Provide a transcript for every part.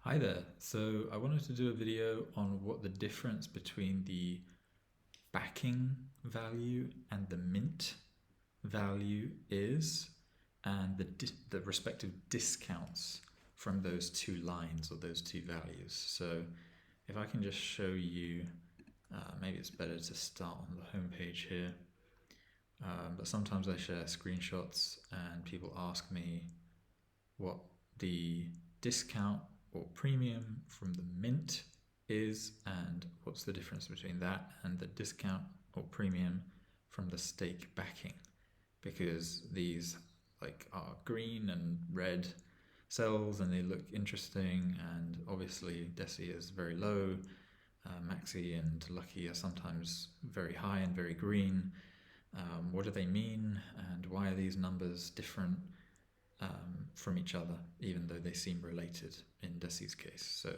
Hi there. So I wanted to do a video on what the difference between the backing value and the mint value is, and the respective discounts from those two lines or those two values. So if I can just show you, maybe it's better to start on the home page here. But sometimes I share screenshots and people ask me what the discount or premium from the mint is and what's the difference between that and the discount or premium from the stake backing, because these are green and red cells and they look interesting, and obviously Deci is very low, Maxi and Lucky are sometimes very high and very green. What do they mean and why are these numbers different from each other, even though they seem related in Deci's case? So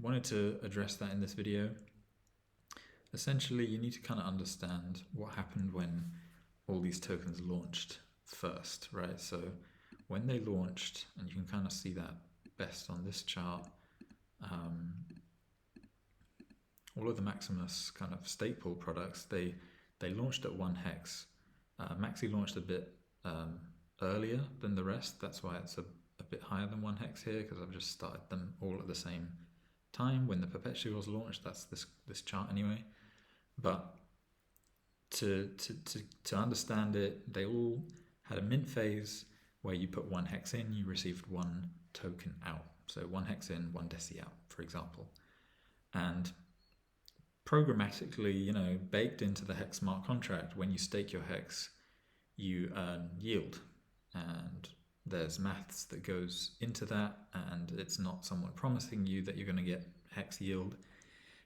wanted to address that in this video. Essentially, you need to kind of understand what happened when all these tokens launched first, right? So when they launched, and you can kind of see that best on this chart, all of the Maximus kind of stake pool products, they launched at 1 hex. Maxi launched a bit earlier than the rest. That's why it's a bit higher than 1 hex here, because I've just started them all at the same time when the perpetuals launched. That's this chart anyway. But to understand it, they all had a mint phase where you put 1 hex in, you received 1 token out. So 1 hex in, 1 deci out, for example. And programmatically, baked into the hex smart contract, when you stake your hex, you earn yield. And there's maths that goes into that, and it's not someone promising you that you're going to get hex yield.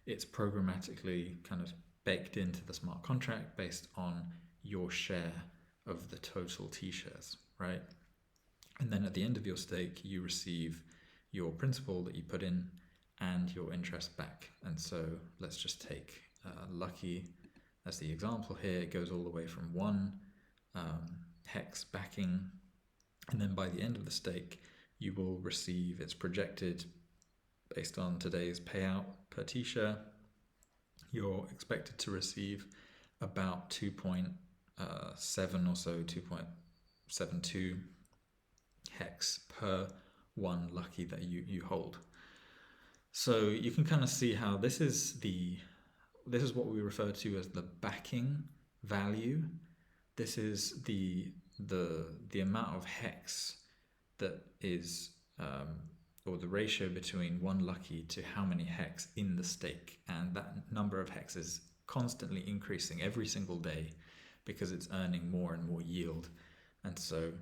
It's programmatically kind of baked into the smart contract based on your share of the total T-shares, right? And then at the end of your stake, you receive your principal that you put in and your interest back. And so let's just take Lucky as the example here. It goes all the way from 1 hex backing, and then by the end of the stake, you will receive, it's projected based on today's payout per T-share, you're expected to receive about 2.7 or so, 2.72 hex per 1 Lucky that you hold. So you can kind of see how this is what we refer to as the backing value. This is the amount of hex that is, or the ratio between 1 Lucky to how many hex in the stake, and that number of hex is constantly increasing every single day because it's earning more and more yield. And so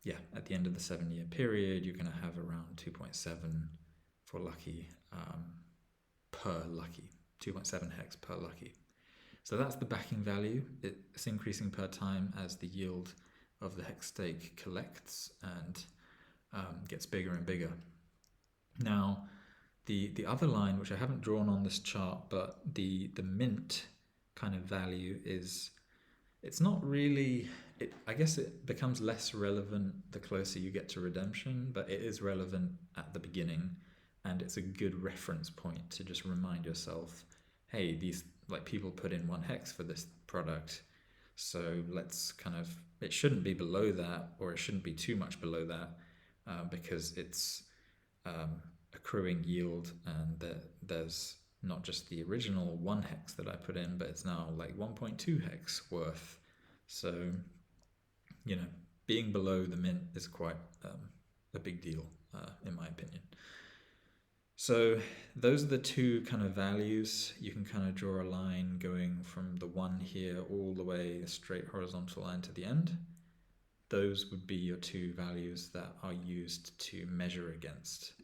yeah, at the end of the 7-year period, you're going to have around 2.7 for Lucky per Lucky, 2.7 hex per Lucky. So that's the backing value. It's increasing per time as the yield of the hex stake collects and gets bigger and bigger. Now, the other line, which I haven't drawn on this chart, but the mint kind of value is, it's not really, I guess it becomes less relevant the closer you get to redemption, but it is relevant at the beginning, and it's a good reference point to just remind yourself, hey, these people put in 1 hex for this product, so let's kind of, it shouldn't be below that, or it shouldn't be too much below that, because it's accruing yield, and there's not just the original 1 hex that I put in, but it's now 1.2 hex worth. So, being below the mint is quite a big deal, in my opinion. So those are the two kind of values. You can kind of draw a line going from the 1 here all the way, a straight horizontal line to the end. Those would be your 2 values that are used to measure against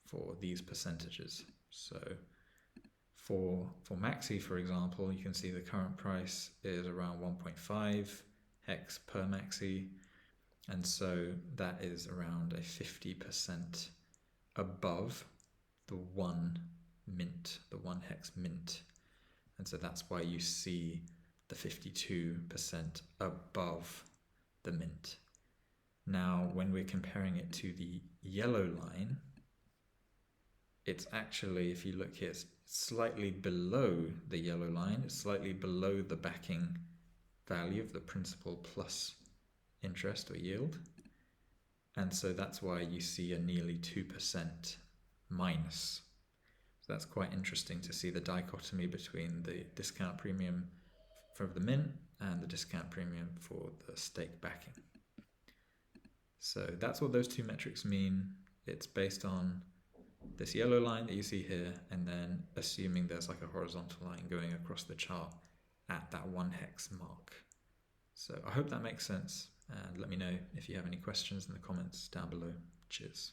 for these percentages. So for Maxi, for example, you can see the current price is around 1.5 hex per Maxi, and so that is around a 50% above the 1 mint, the 1 hex mint. And so that's why you see the 52% above the mint. Now, when we're comparing it to the yellow line, it's actually, if you look here, it's slightly below the yellow line. It's slightly below the backing value of the principal plus interest or yield. And so that's why you see a nearly 2% minus. So that's quite interesting to see the dichotomy between the discount premium for the mint and the discount premium for the stake backing. So that's what those two metrics mean. It's based on this yellow line that you see here, and then assuming there's like a horizontal line going across the chart at that 1 hex mark. So I hope that makes sense, and let me know if you have any questions in the comments down below. Cheers.